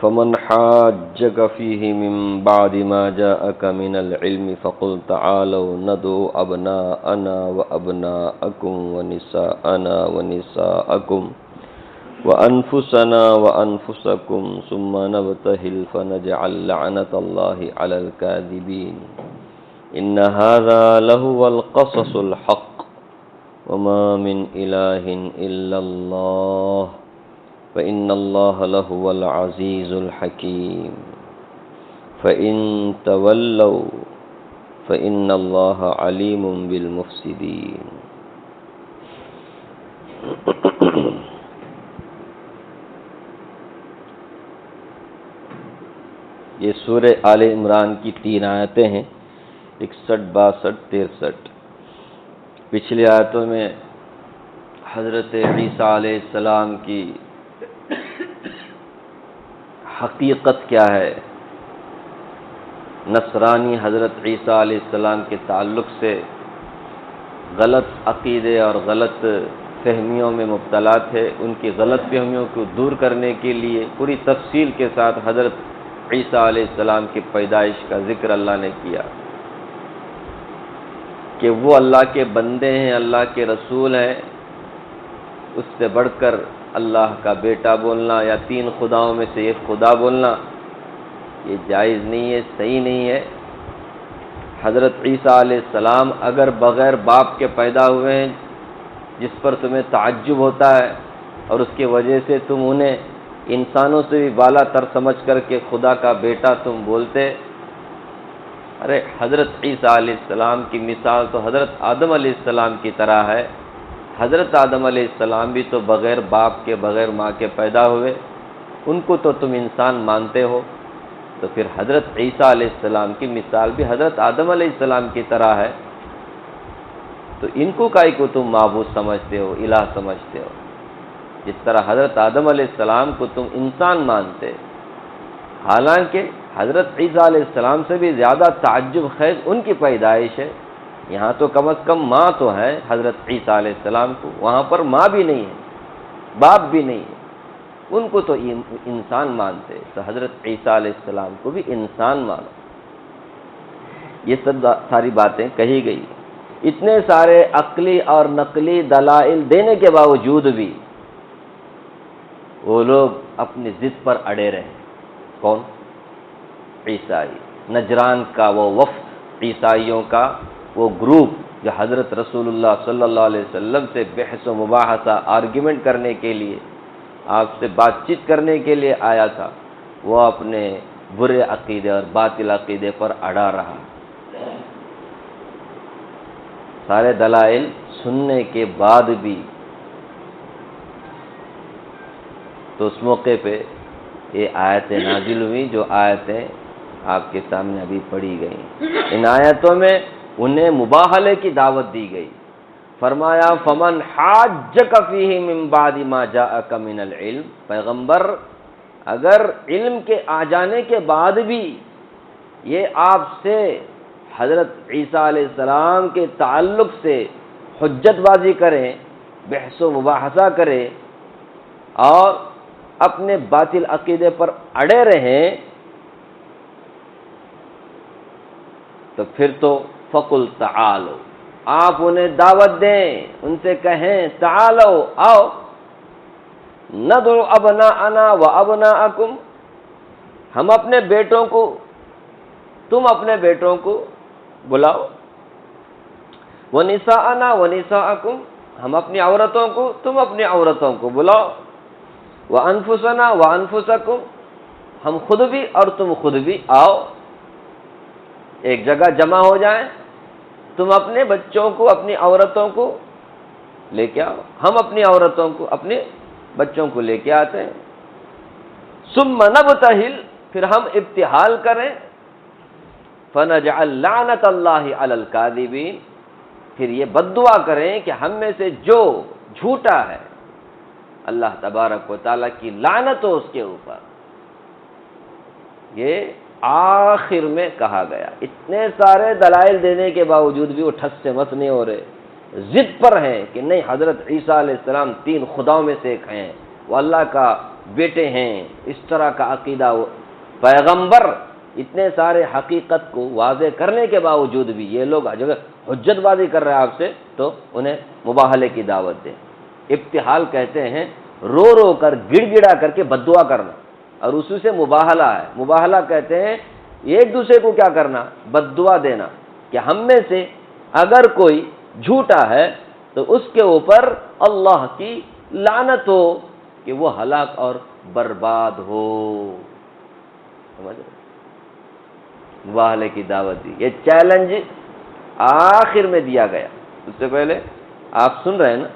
فمن حاجك فيه من بعد ما جاءك من العلم فقل تعالوا ندعو أبناءنا وأبناءكم ونساءنا ونساءكم وأنفسنا وأنفسكم ثم نبتهل فنجعل لعنة الله على الكاذبين إن هذا لهو القصص الحق وما من إله إلا الله فإن الله لهو العزيز الحكيم فإن تولوا فإن الله عليم بالمفسدين۔ یہ سورہ آل عمران کی 3 آیتیں ہیں، 61، 62، 63۔ پچھلی آیتوں میں حضرت عیسیٰ علیہ السلام کی حقیقت کیا ہے، نصرانی حضرت عیسیٰ علیہ السلام کے تعلق سے غلط عقیدے اور غلط فہمیوں میں مبتلا تھے، ان کی غلط فہمیوں کو دور کرنے کے لیے پوری تفصیل کے ساتھ حضرت عیسیٰ علیہ السلام کی پیدائش کا ذکر اللہ نے کیا کہ وہ اللہ کے بندے ہیں، اللہ کے رسول ہیں، اس سے بڑھ کر اللہ کا بیٹا بولنا یا 3 خداؤں میں سے ایک خدا بولنا یہ جائز نہیں ہے، صحیح نہیں ہے۔ حضرت عیسیٰ علیہ السلام اگر بغیر باپ کے پیدا ہوئے ہیں، جس پر تمہیں تعجب ہوتا ہے اور اس کی وجہ سے تم انہیں انسانوں سے بھی بالا تر سمجھ کر کے خدا کا بیٹا تم بولتے، ارے حضرت عیسیٰ علیہ السلام کی مثال تو حضرت آدم علیہ السلام کی طرح ہے۔ حضرت آدم علیہ السلام بھی تو بغیر باپ کے بغیر ماں کے پیدا ہوئے، ان کو تو تم انسان مانتے ہو، تو پھر حضرت عیسیٰ علیہ السلام کی مثال بھی حضرت آدم علیہ السلام کی طرح ہے، تو ان کو کائی کو تم معبود سمجھتے ہو، الہ سمجھتے ہو؟ جس طرح حضرت آدم علیہ السلام کو تم انسان مانتے، حالانکہ حضرت عیسیٰ علیہ السلام سے بھی زیادہ تعجب خیز ان کی پیدائش ہے۔ یہاں تو کم از کم ماں تو ہے حضرت عیسیٰ علیہ السلام کو، وہاں پر ماں بھی نہیں ہے، باپ بھی نہیں ہے، ان کو تو انسان مانتے، تو حضرت عیسیٰ علیہ السلام کو بھی انسان مانو۔ یہ سب ساری باتیں کہی گئی، اتنے سارے عقلی اور نقلی دلائل دینے کے باوجود بھی وہ لوگ اپنی ضد پر اڑے رہے۔ کون؟ عیسائی، نجران کا وہ وفد، عیسائیوں کا وہ گروپ جو حضرت رسول اللہ صلی اللہ علیہ وسلم سے بحث و مباحثہ، آرگیومنٹ کرنے کے لیے، آپ سے بات چیت کرنے کے لیے آیا تھا، وہ اپنے برے عقیدے اور باطل عقیدے پر اڑا رہا۔ سارے دلائل سننے کے بعد بھی تو اس موقع پہ یہ آیتیں نازل ہوئی جو آیتیں آپ کے سامنے ابھی پڑھی گئیں۔ ان آیتوں میں انہیں مباہلے کی دعوت دی گئی، فرمایا فمن حاجک فیہ من بعد ما جاءک من العلم، پیغمبر اگر علم کے آ جانے کے بعد بھی یہ آپ سے حضرت عیسیٰ علیہ السلام کے تعلق سے حجت بازی کریں، بحث و مباحثہ کریں اور اپنے باطل عقیدے پر اڑے رہیں، تو پھر تو فقل تعالو، آپ انہیں دعوت دیں، ان سے کہیں تعالو، آؤ، ندعو ابناءنا و ابناءکم، ہم اپنے بیٹوں کو، تم اپنے بیٹوں کو بلاؤ، ونساءنا ونساءکم، ہم اپنی عورتوں کو، تم اپنی عورتوں کو بلاؤ، وانفسنا وانفسکم، ہم خود بھی اور تم خود بھی آؤ، ایک جگہ جمع ہو جائیں، تم اپنے بچوں کو، اپنی عورتوں کو لے کے آؤ، ہم اپنی عورتوں کو، اپنے بچوں کو لے کے آتے ہیں، ثم نبتہل، پھر ہم ابتہال کریں، فنجعل لعنت اللہ علی الکاذبین، پھر یہ بد دعا کریں کہ ہم میں سے جو جھوٹا ہے اللہ تبارک و تعالیٰ کی لعنت ہو اس کے اوپر۔ یہ آخر میں کہا گیا، اتنے سارے دلائل دینے کے باوجود بھی وہ ٹھس سے مس نہیں ہو رہے، ضد پر ہیں کہ نہیں، حضرت عیسیٰ علیہ السلام 3 خداؤں میں سے ایک ہیں، وہ اللہ کا بیٹے ہیں، اس طرح کا عقیدہ پیغمبر اتنے سارے حقیقت کو واضح کرنے کے باوجود بھی یہ لوگ اگر حجت بازی کر رہے ہیں آپ سے تو انہیں مباہلے کی دعوت دیں۔ ابتحال کہتے ہیں رو رو کر گڑ گڑا کر کے بد دعا کرنا، اور اسی سے مباہلہ ہے۔ مباہلہ کہتے ہیں ایک دوسرے کو کیا کرنا؟ بد دعا دینا، کہ ہم میں سے اگر کوئی جھوٹا ہے تو اس کے اوپر اللہ کی لعنت ہو کہ وہ ہلاک اور برباد ہو۔ سمجھ رہے؟ مباہلے کی دعوت دی، یہ چیلنج آخر میں دیا گیا۔ اس سے پہلے آپ سن رہے ہیں نا،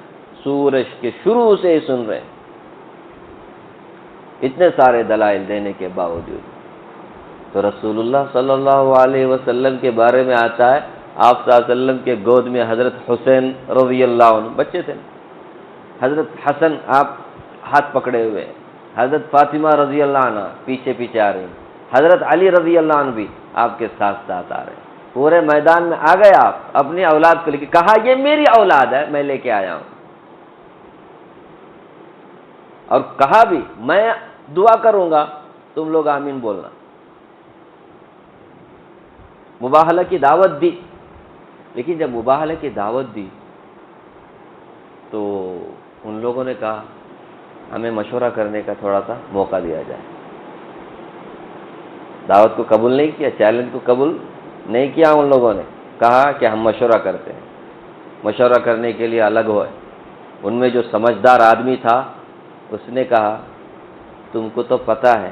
سورج کے شروع سے ہی سن رہے ہیں، اتنے سارے دلائل دینے کے باوجود۔ تو رسول اللہ صلی اللہ علیہ وسلم کے بارے میں آتا ہے، آپ صلی اللہ علیہ وسلم کے گود میں حضرت حسین رضی اللہ عنہ بچے تھے، حضرت حسن آپ ہاتھ پکڑے ہوئے، حضرت فاطمہ رضی اللہ عنہ پیچھے پیچھے آ رہی ہیں، حضرت علی رضی اللہ عنہ بھی آپ کے ساتھ ساتھ آ رہے ہیں۔ پورے میدان میں آ گئے آپ اپنی اولاد کو لے کے، کہا یہ میری اولاد ہے، میں لے کے آیا ہوں، اور کہا بھی میں دعا کروں گا تم لوگ آمین بولنا۔ مباہلہ کی دعوت دی، لیکن جب مباہلہ کی دعوت دی تو ان لوگوں نے کہا ہمیں مشورہ کرنے کا تھوڑا سا موقع دیا جائے۔ دعوت کو قبول نہیں کیا، چیلنج کو قبول نہیں کیا، ان لوگوں نے کہا کہ ہم مشورہ کرتے ہیں۔ مشورہ کرنے کے لیے الگ ہوئے، ان میں جو سمجھدار آدمی تھا اس نے کہا تم کو تو پتہ ہے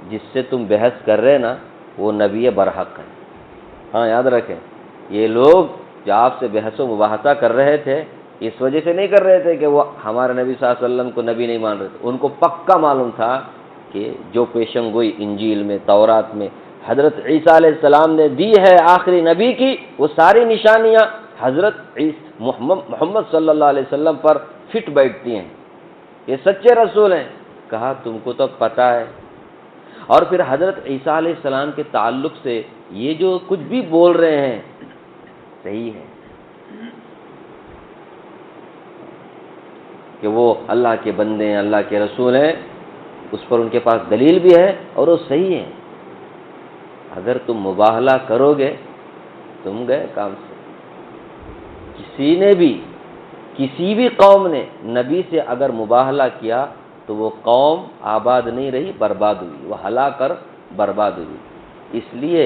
جس سے تم بحث کر رہے نا وہ نبی برحق ہے۔ ہاں یاد رکھیں، یہ لوگ جو آپ سے بحث و مباحثہ کر رہے تھے اس وجہ سے نہیں کر رہے تھے کہ وہ ہمارے نبی صلی اللہ علیہ وسلم کو نبی نہیں مان رہے تھے، ان کو پکا معلوم تھا کہ جو پیشن گوئی انجیل میں، تورات میں حضرت عیسیٰ علیہ السلام نے دی ہے آخری نبی کی، وہ ساری نشانیاں حضرت محمد صلی اللہ علیہ وسلم پر فٹ بیٹھتی ہیں، یہ سچے رسول ہیں۔ کہا تم کو تو پتہ ہے، اور پھر حضرت عیسیٰ علیہ السلام کے تعلق سے یہ جو کچھ بھی بول رہے ہیں صحیح ہے، کہ وہ اللہ کے بندے ہیں، اللہ کے رسول ہیں، اس پر ان کے پاس دلیل بھی ہے اور وہ صحیح ہے۔ اگر تم مباہلہ کرو گے تم گئے کام سے۔ کسی بھی قوم نے نبی سے اگر مباہلہ کیا تو وہ قوم آباد نہیں رہی، برباد ہوئی، وہ ہلاک کر برباد ہوئی۔ اس لیے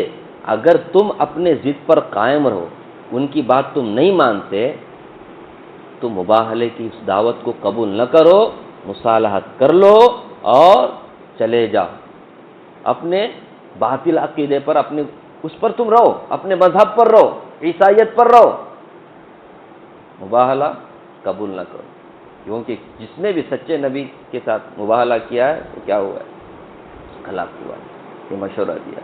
اگر تم اپنے ضد پر قائم رہو، ان کی بات تم نہیں مانتے تو مباہلے کی اس دعوت کو قبول نہ کرو، مصالحت کر لو اور چلے جاؤ، اپنے باطل عقیدے پر، اپنے اس پر تم رہو، اپنے مذہب پر رہو، عیسائیت پر رہو، مباہلہ قبول نہ کرو۔ کیونکہ جس نے بھی سچے نبی کے ساتھ مباہلہ کیا ہے تو کیا ہوا ہے؟ ہلاک ہوا ہے۔ یہ مشورہ دیا۔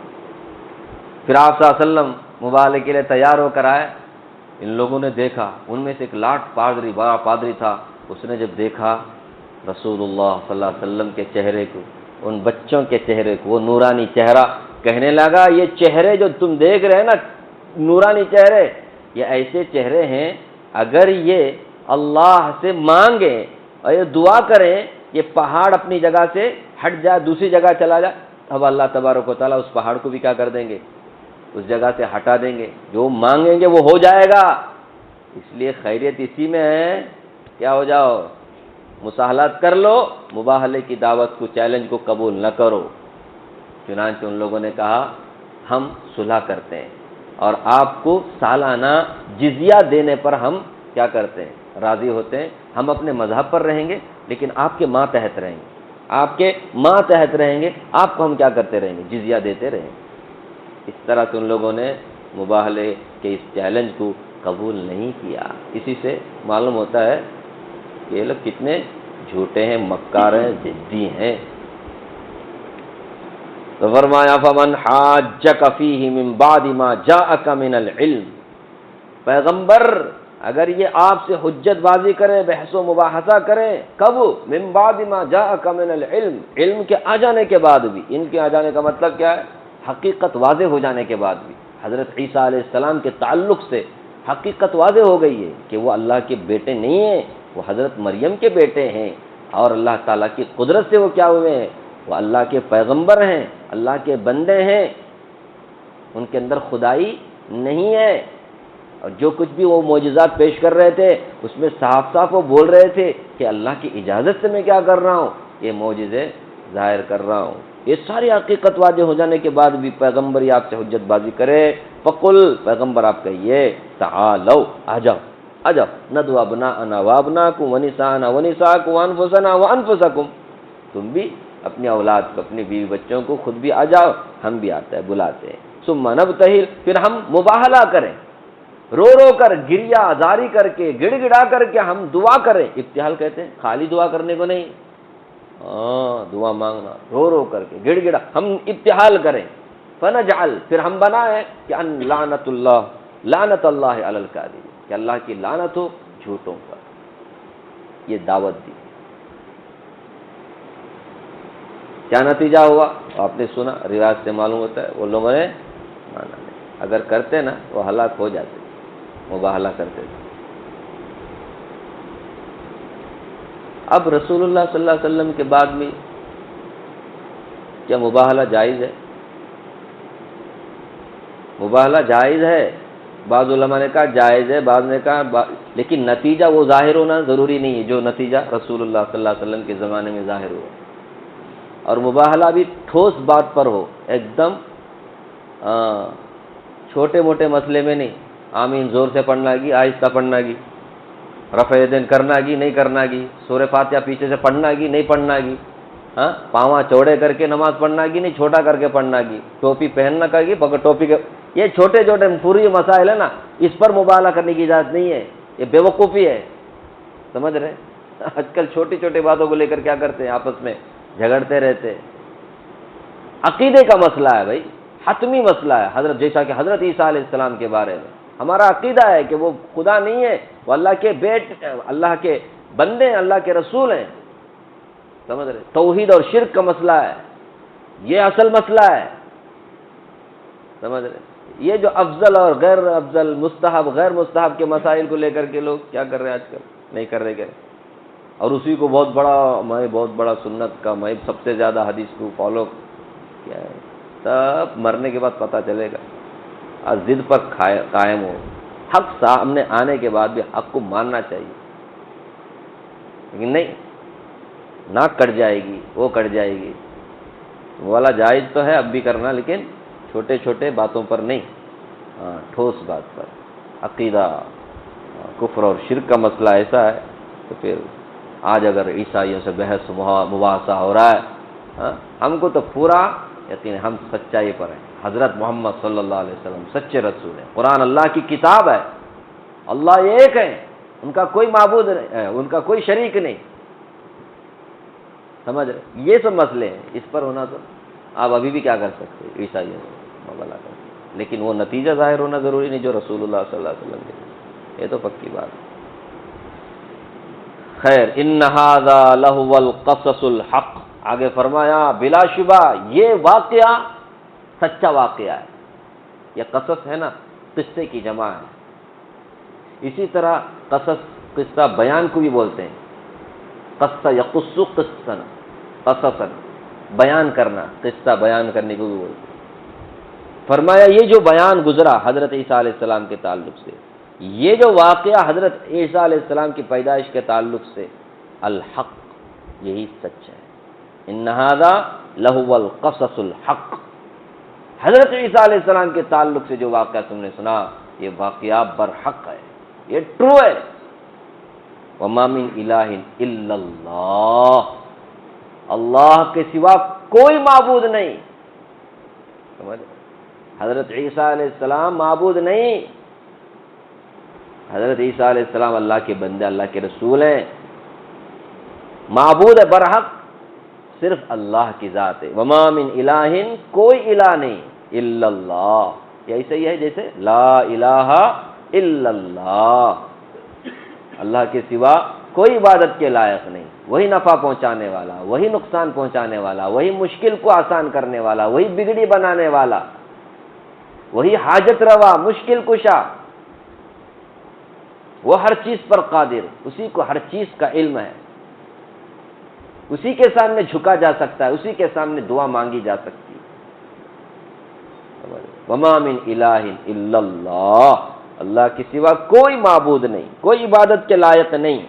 پھر آپ صلی اللہ علیہ وسلم مباہلے کے لیے تیار ہو کر آئے، ان لوگوں نے دیکھا، ان میں سے ایک لاٹ پادری، بڑا پادری تھا، اس نے جب دیکھا رسول اللہ صلی اللہ علیہ وسلم کے چہرے کو، ان بچوں کے چہرے کو، وہ نورانی چہرہ، کہنے لگا یہ چہرے جو تم دیکھ رہے ہیں نا، نورانی چہرے، یہ ایسے چہرے ہیں اگر یہ اللہ سے مانگیں اور یہ دعا کریں یہ پہاڑ اپنی جگہ سے ہٹ جائے، دوسری جگہ چلا جائے، اب اللہ تبارک و تعالیٰ اس پہاڑ کو بھی کیا کر دیں گے؟ اس جگہ سے ہٹا دیں گے، جو مانگیں گے وہ ہو جائے گا۔ اس لیے خیریت اسی میں ہے، کیا ہو جاؤ، مصالحت کر لو، مباہلے کی دعوت کو، چیلنج کو قبول نہ کرو۔ چنانچہ ان لوگوں نے کہا ہم صلح کرتے ہیں اور آپ کو سالانہ جزیہ دینے پر ہم کیا کرتے ہیں؟ راضی ہوتے ہیں، ہم اپنے مذہب پر رہیں گے لیکن آپ کے ماتحت رہیں گے، آپ کے ماتحت رہیں گے، آپ کو ہم کیا کرتے رہیں گے؟ جزیہ دیتے رہیں گے۔ اس طرح سے ان لوگوں نے مباہلے کے اس چیلنج کو قبول نہیں کیا۔ اسی سے معلوم ہوتا ہے کہ یہ لوگ کتنے جھوٹے ہیں، مکار ہیں، ضدی ہیں۔ تو فرمایا فمن حاجک فیہ من بعد ما جاءک من العلم، پیغمبر اگر یہ آپ سے حجت بازی کریں، بحث و مباحثہ کریں، کب؟ من بعد ما جاءک من العلم، علم کے آ جانے کے بعد بھی۔ ان کے آ جانے کا مطلب کیا ہے؟ حقیقت واضح ہو جانے کے بعد بھی۔ حضرت عیسیٰ علیہ السلام کے تعلق سے حقیقت واضح ہو گئی ہے کہ وہ اللہ کے بیٹے نہیں ہیں، وہ حضرت مریم کے بیٹے ہیں، اور اللہ تعالیٰ کی قدرت سے وہ کیا ہوئے ہیں؟ وہ اللہ کے پیغمبر ہیں، اللہ کے بندے ہیں، ان کے اندر خدائی نہیں ہے۔ اور جو کچھ بھی وہ معجزات پیش کر رہے تھے اس میں صاف صاف وہ بول رہے تھے کہ اللہ کی اجازت سے میں کیا کر رہا ہوں، یہ معجزے ظاہر کر رہا ہوں۔ یہ ساری حقیقت واضح ہو جانے کے بعد بھی پیغمبر آپ سے حجت بازی کرے، فقل، پیغمبر آپ کہیے، تعالوا، آ جاؤ آ جاؤ، ندعو ابناءنا وابناءکم ونساءنا ونساءکم وانفسنا وانفسکم، تم بھی اپنی اولاد کو، اپنی بیوی بچوں کو خود بھی آ جاؤ، ہم بھی آتے ہیں، بلاتے ہیں۔ ثم نبتہل، پھر ہم مباہلہ کریں، رو رو کر، گریا زاری کر کے، گڑ گڑا کر کے ہم دعا کریں۔ ابتہال کہتے ہیں خالی دعا کرنے کو نہیں، دعا مانگنا، رو رو کر کے، گڑ گڑا، ہم ابتہال کریں۔ فنجعل، پھر ہم بنائیں کہ ان لعنت اللہ علی الکاذبین، کہ اللہ کی لعنت ہو جھوٹوں پر۔ یہ دعوت دی، کیا نتیجہ ہوا آپ نے سنا، روایت سے معلوم ہوتا ہے وہ لوگوں نے مانا نہیں، اگر کرتے نا وہ ہلاک ہو جاتے، مباہلہ کرتے تھے۔ اب رسول اللہ صلی اللہ علیہ وسلم کے بعد میں کیا مباہلہ جائز ہے؟ مباہلہ جائز ہے، بعض علماء نے کہا جائز ہے، بعض نے کہا لیکن نتیجہ وہ ظاہر ہونا ضروری نہیں ہے جو نتیجہ رسول اللہ صلی اللہ علیہ وسلم کے زمانے میں ظاہر ہوا، اور مباہلہ بھی ٹھوس بات پر ہو، ایک دم چھوٹے موٹے مسئلے میں نہیں، آمین زور سے پڑھنا گی، آہستہ پڑھنا گی، رفع یدین کرنا گی نہیں کرنا گی، سورہ فاتحہ پیچھے سے پڑھنا گی نہیں پڑھنا گی، پاواں چوڑے کر کے نماز پڑھنا گی نہیں چھوٹا کر کے پڑھنا گی، ٹوپی پہننا کر گی بغیر ٹوپی کے، یہ چھوٹے چھوٹے پوری مسائل ہے نا، اس پر مباہلہ کرنے کی اجازت نہیں ہے، یہ بے وقوفی ہے، سمجھ رہے؟ آج کل چھوٹی چھوٹی باتوں کو لے کر کیا کرتے ہیں، آپس میں جھگڑتے رہتے۔ عقیدے کا مسئلہ ہے بھائی، حتمی مسئلہ ہے، حضرت جیسا کہ حضرت عیسیٰ علیہ السلام کے بارے میں ہمارا عقیدہ ہے کہ وہ خدا نہیں ہے، وہ اللہ کے اللہ کے بندے ہیں، اللہ کے رسول ہیں، سمجھ رہے؟ توحید اور شرک کا مسئلہ ہے، یہ اصل مسئلہ ہے، سمجھ رہے؟ یہ جو افضل اور غیر افضل، مستحب غیر مستحب کے مسائل کو لے کر کے لوگ کیا کر رہے ہیں آج کل، نہیں کر رہے اور اسی کو بہت بڑا سنت کا، میں سب سے زیادہ حدیث کو فالو کیا ہے، تب مرنے کے بعد پتہ چلے گا۔ اور ضد پر قائم ہو، حق سامنے آنے کے بعد بھی حق کو ماننا چاہیے، لیکن نہیں، ناک کٹ جائے گی، وہ کٹ جائے گی، وہ والا جائز تو ہے اب بھی کرنا، لیکن چھوٹے چھوٹے باتوں پر نہیں، ٹھوس بات پر۔ عقیدہ، کفر اور شرک کا مسئلہ ایسا ہے تو پھر آج اگر عیسائیوں سے بحث مباحثہ ہو رہا ہے، ہم کو تو پورا یقین ہے، ہم سچائی پر ہیں، حضرت محمد صلی اللہ علیہ وسلم سچے رسول ہیں، قرآن اللہ کی کتاب ہے، اللہ ایک ہے، ان کا کوئی معبود نہیں ہے، ان کا کوئی شریک نہیں، سمجھ رہے؟ یہ سب مسئلے ہیں، اس پر ہونا تو آپ ابھی بھی کیا کر سکتے ہیں، عیسائیوں سے مقابلہ کر سکتے، لیکن وہ نتیجہ ظاہر ہونا ضروری نہیں جو رسول اللہ صلی اللہ علیہ وسلم کے، یہ تو پکی بات ہے۔ خیر، ان ھذا لہو القصص الحق، آگے فرمایا بلا شبہ یہ واقعہ سچا واقعہ ہے، یہ قصص ہے نا، قصے کی جمع ہے، اسی طرح قصص قصہ بیان کو بھی بولتے ہیں، قصہ یقص قصصا، قصصا بیان کرنا، قصہ بیان کرنے کو بھی بولتے ہیں۔ فرمایا یہ جو بیان گزرا حضرت عیسیٰ علیہ السلام کے تعلق سے، یہ جو واقعہ حضرت عیسیٰ علیہ السلام کی پیدائش کے تعلق سے، الحق، یہی سچ ہے، ان ھذا لہو القصص الحق، حضرت عیسیٰ علیہ السلام کے تعلق سے جو واقعہ تم نے سنا یہ واقعہ برحق ہے، یہ ٹرو ہے۔ وما من الہ الا اللہ، اللہ کے سوا کوئی معبود نہیں، سمجھ؟ حضرت عیسیٰ علیہ السلام معبود نہیں، حضرت عیسیٰ علیہ السلام اللہ کے بندے، اللہ کے رسول ہیں، معبود ہے برحق صرف اللہ کی ذات ہے۔ وما من الہ، کوئی الہ نہیں، الا اللہ، یہ ایسے ہی ہے جیسے لا الہ الا اللہ، اللہ کے سوا کوئی عبادت کے لائق نہیں، وہی نفع پہنچانے والا، وہی نقصان پہنچانے والا، وہی مشکل کو آسان کرنے والا، وہی بگڑی بنانے والا، وہی حاجت روا، مشکل کشا، وہ ہر چیز پر قادر، اسی کو ہر چیز کا علم ہے، اسی کے سامنے جھکا جا سکتا ہے، اسی کے سامنے دعا مانگی جا سکتی ہے۔ وما من الہ الا اللہ، اللہ کے سوا کوئی معبود نہیں، کوئی عبادت کے لائق نہیں۔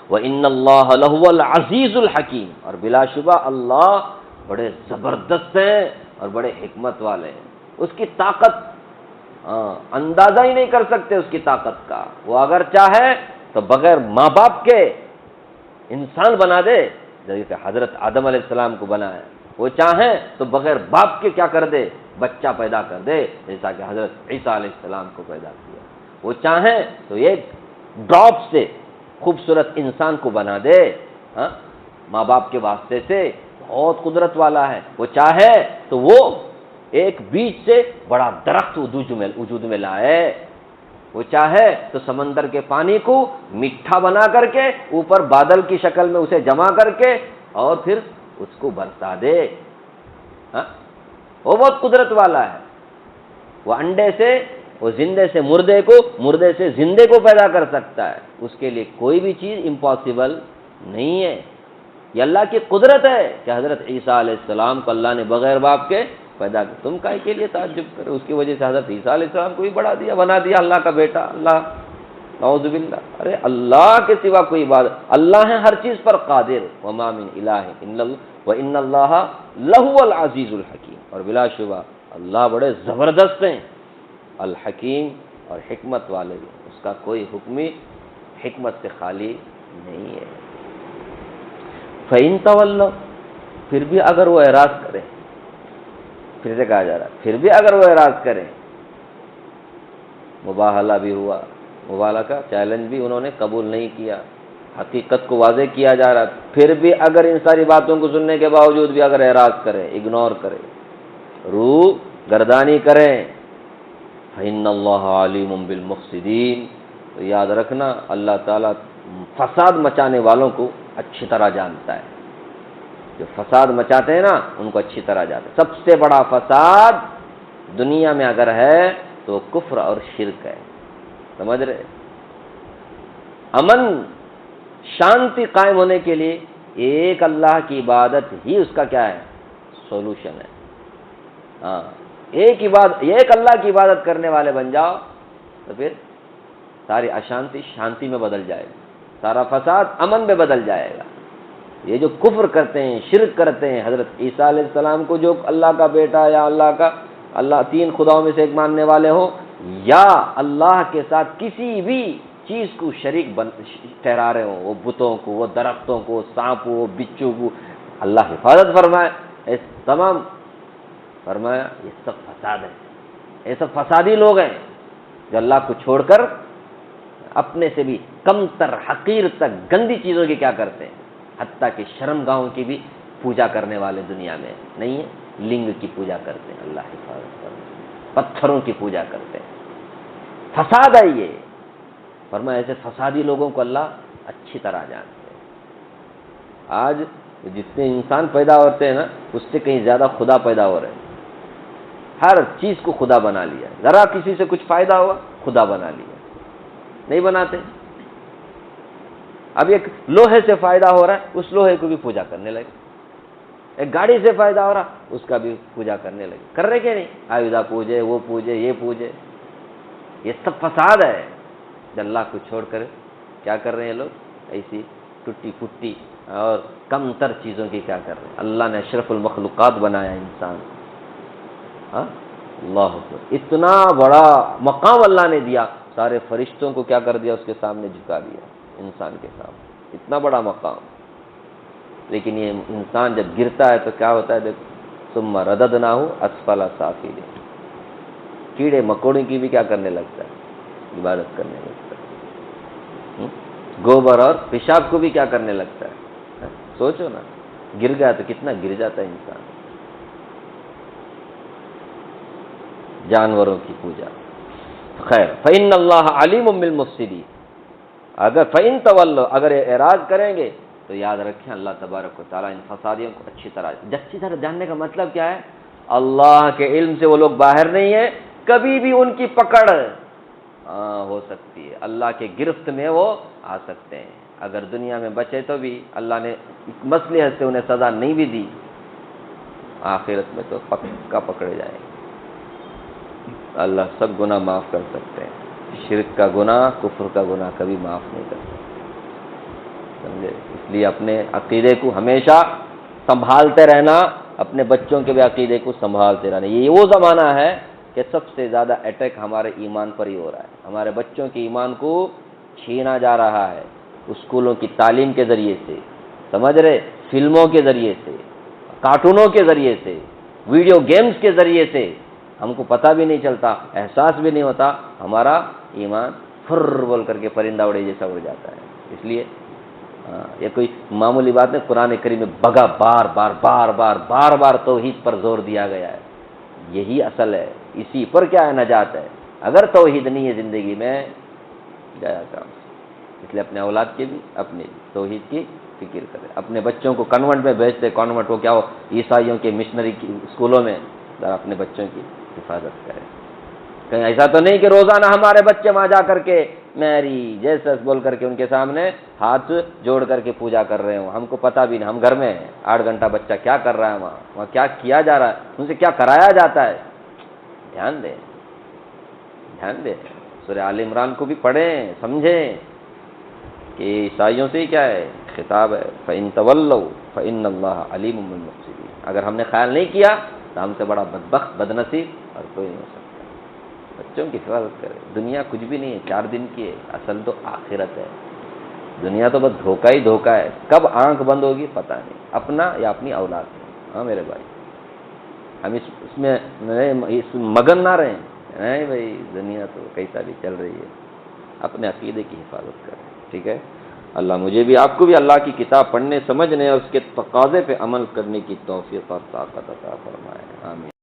وَإِنَّ اللَّهَ لَهُوَ الْعَزِيزُ الْحَكِيمُ، اور بلا شبہ اللہ بڑے زبردست ہیں اور بڑے حکمت والے ہیں۔ اس کی طاقت اندازہ ہی نہیں کر سکتے اس کی طاقت کا۔ وہ اگر چاہے تو بغیر ماں باپ کے انسان بنا دے، جیسے حضرت آدم علیہ السلام کو بنایا۔ وہ چاہیں تو بغیر باپ کے کیا کر دے، بچہ پیدا کر دے، جیسا کہ حضرت عیسیٰ علیہ السلام کو پیدا کیا۔ وہ چاہیں تو ایک ڈراپ سے خوبصورت انسان کو بنا دے، ماں باپ کے واسطے سے، بہت قدرت والا ہے۔ وہ چاہے تو وہ ایک بیج سے بڑا درخت وجود میں لائے۔ وہ چاہے تو سمندر کے پانی کو میٹھا بنا کر کے اوپر بادل کی شکل میں اسے جمع کر کے اور پھر اس کو برسا دے۔ وہ بہت قدرت والا ہے۔ وہ انڈے سے، وہ زندے سے مردے کو، مردے سے زندے کو پیدا کر سکتا ہے۔ اس کے لیے کوئی بھی چیز امپاسبل نہیں ہے۔ یہ اللہ کی قدرت ہے کہ حضرت عیسیٰ علیہ السلام کو اللہ نے بغیر باپ کے پیدا کیا۔ تم کائے کے لیے تعجب کرو؟ اس کی وجہ سے حضرت عیسیٰ علیہ السلام کو بھی بنا دیا اللہ کا بیٹا، اللہ، نعوذ باللہ۔ ارے اللہ کے سوا کوئی عبادت، اللہ ہے ہر چیز پر قادر۔ وما من الہ الا اللہ وان اللہ لہو العزیز الحکیم، اور بلا شبہ اللہ بڑے زبردست ہیں، الحکیم، اور حکمت والے بھی، اس کا کوئی حکمی حکمت سے خالی نہیں ہے۔ فَإِن تَوَلَّوْا، پھر بھی اگر وہ اعراض کریں، پھر سے کہا جا رہا ہے پھر بھی اگر وہ اعراض کریں، مباہلہ بھی ہوا، مباہلہ کا چیلنج بھی انہوں نے قبول نہیں کیا، حقیقت کو واضح کیا جا رہا، پھر بھی اگر ان ساری باتوں کو سننے کے باوجود بھی اگر اعراض کریں، اگنور کریں، روح گردانی کریں، فَإِنَّ اللَّهَ عَلِيمٌ بِالْمُفْسِدِينَ، تو یاد رکھنا اللہ تعالیٰ فساد مچانے والوں کو اچھی طرح جانتا ہے۔ جو فساد مچاتے ہیں نا ان کو اچھی طرح جانتا ہے۔ سب سے بڑا فساد دنیا میں اگر ہے تو کفر اور شرک ہے، سمجھ رہے؟ امن شانتی قائم ہونے کے لیے ایک اللہ کی عبادت ہی اس کا کیا ہے، سولوشن ہے۔ ایک اللہ کی عبادت کرنے والے بن جاؤ تو پھر ساری اشانتی شانتی میں بدل جائے گی، سارا فساد امن میں بدل جائے گا۔ یہ جو کفر کرتے ہیں، شرک کرتے ہیں، حضرت عیسیٰ علیہ السلام کو جو اللہ کا بیٹا یا اللہ تین خداؤں میں سے ایک ماننے والے ہوں، یا اللہ کے ساتھ کسی بھی چیز کو شریک ٹھہرا رہے ہوں، وہ بتوں کو، وہ درختوں کو، سانپ کو، وہ بچھو کو، اللہ حفاظت فرمائے، اس تمام فرمایا یہ سب فساد ہے، یہ سب فسادی لوگ ہیں جو اللہ کو چھوڑ کر اپنے سے بھی کم تر حقیر تک گندی چیزوں کی کیا کرتے ہیں، حتیٰ کہ شرم گاہوں کی بھی پوجا کرنے والے دنیا میں نہیں ہے، لنگ کی پوجا کرتے ہیں، اللہ حفاظت کرتے ہیں، پتھروں کی پوجا کرتے ہیں، فساد ہے یہ۔ فرمایا ایسے فسادی لوگوں کو اللہ اچھی طرح جانتے ہیں۔ آج جتنے انسان پیدا ہوتے ہیں نا اس سے کہیں زیادہ خدا پیدا ہو رہے ہیں، ہر چیز کو خدا بنا لیا، ذرا کسی سے کچھ فائدہ ہوا خدا بنا لیا، نہیں بناتے۔ اب ایک لوہے سے فائدہ ہو رہا ہے اس لوہے کو بھی پوجا کرنے لگے، ایک گاڑی سے فائدہ ہو رہا اس کا بھی پوجا کرنے لگے، کر رہے کہ نہیں؟ آیودھا پوجے، وہ پوجے، یہ پوجے، یہ سب فساد ہے۔ اللہ کو چھوڑ کر کیا کر رہے ہیں لوگ؟ ایسی ٹوٹی پھوٹی اور کم تر چیزوں کی کیا کر رہے ہیں۔ اللہ نے اشرف المخلوقات بنایا انسان، اللہ اکبر، اتنا بڑا مقام اللہ نے دیا، سارے فرشتوں کو کیا کر دیا، اس کے سامنے جھکا دیا، انسان کے سامنے اتنا بڑا مقام۔ لیکن یہ انسان جب گرتا ہے تو کیا ہوتا ہے؟ دیکھو، ثم رددناہ اسفل سافلین، کیڑے مکوڑے کی بھی کیا کرنے لگتا ہے، عبادت کرنے لگتا ہے، گوبر اور پیشاب کو بھی کیا کرنے لگتا ہے۔ سوچو نا، گر گیا تو کتنا گر جاتا ہے انسان۔ جانوروں کی پوجا، خیر، فإن اللہ علیم بالمفسدین، اگر فإن تولوا، اگر اعراض کریں گے تو یاد رکھیں اللہ تبارک و تعالیٰ ان فسادیوں کو اچھی طرح جاننے کا مطلب کیا ہے؟ اللہ کے علم سے وہ لوگ باہر نہیں ہیں، کبھی بھی ان کی پکڑ ہو سکتی ہے، اللہ کے گرفت میں وہ آ سکتے ہیں۔ اگر دنیا میں بچے تو بھی اللہ نے مصلحت سے انہیں سزا نہیں بھی دی، آخرت میں تو پکا پکڑے جائیں گے۔ اللہ سب گناہ معاف کر سکتے ہیں، شرک کا گناہ، کفر کا گناہ کبھی معاف نہیں کر سکتے، سمجھے؟ اس لیے اپنے عقیدے کو ہمیشہ سنبھالتے رہنا، اپنے بچوں کے بھی عقیدے کو سنبھالتے رہنا۔ یہ وہ زمانہ ہے کہ سب سے زیادہ اٹیک ہمارے ایمان پر ہی ہو رہا ہے، ہمارے بچوں کے ایمان کو چھینا جا رہا ہے، اسکولوں کی تعلیم کے ذریعے سے، سمجھ رہے، فلموں کے ذریعے سے، کارٹونوں کے ذریعے سے، ویڈیو گیمز کے ذریعے سے، ہم کو پتہ بھی نہیں چلتا، احساس بھی نہیں ہوتا، ہمارا ایمان فر بول کر کے پرندہ اڑے جیسا اڑ جاتا ہے۔ اس لیے یہ کوئی معمولی بات نہیں، قرآن کریم میں بار بار توحید پر زور دیا گیا ہے، یہی اصل ہے، اسی پر کیا ہے نجات ہے۔ اگر توحید نہیں ہے زندگی میں، گیا کام۔ اس لیے اپنے اولاد کے بھی، اپنے بھی توحید کی فکر کرے۔ اپنے بچوں کو کانوینٹ میں بھیجتے، کانوینٹ وہ کیا ہو، عیسائیوں کے مشنری اسکولوں میں، ذرا اپنے بچوں کی حفاظت کرے۔ کہیں ایسا تو نہیں کہ روزانہ ہمارے بچے وہاں جا کر کے میری جیسس بول کر کے ان کے سامنے ہاتھ جوڑ کر کے پوجا کر رہے ہوں، ہم کو پتہ بھی نہیں، ہم گھر میں ہیں، 8 گھنٹہ بچہ کیا کر رہا ہے وہاں کیا کیا جا رہا ہے، ان سے کیا کرایا جاتا ہے۔ دھیان دیں، دھیان دیں، سورہ آل عمران کو بھی پڑھیں، سمجھیں کہ عیسائیوں سے ہی کیا ہے خطاب ہے، فَإِن تَوَلَّوْا فَإِنَّ اللَّهَ عَلِيمٌ بِالْمُفْسِدِينَ۔ اگر ہم نے خیال نہیں کیا تو ہم سے بڑا بدبخت، بدنصیب اور کوئی نہیں ہو سکتا۔ بچوں کی حفاظت کرے۔ دنیا کچھ بھی نہیں ہے، 4 دن کی ہے، اصل تو آخرت ہے۔ دنیا تو بس دھوکہ ہی دھوکہ ہے، کب آنکھ بند ہوگی پتہ نہیں، اپنا یا اپنی اولاد میں۔ ہاں میرے بھائی، ہم اس میں مگن نہ رہیں، نہیں بھائی دنیا تو کیسا بھی چل رہی ہے، اپنے عقیدے کی حفاظت کریں، ٹھیک ہے؟ اللہ مجھے بھی آپ کو بھی اللہ کی کتاب پڑھنے، سمجھنے اور اس کے تقاضے پہ عمل کرنے کی توفیق اور طاقت عطا فرمائے، آمین۔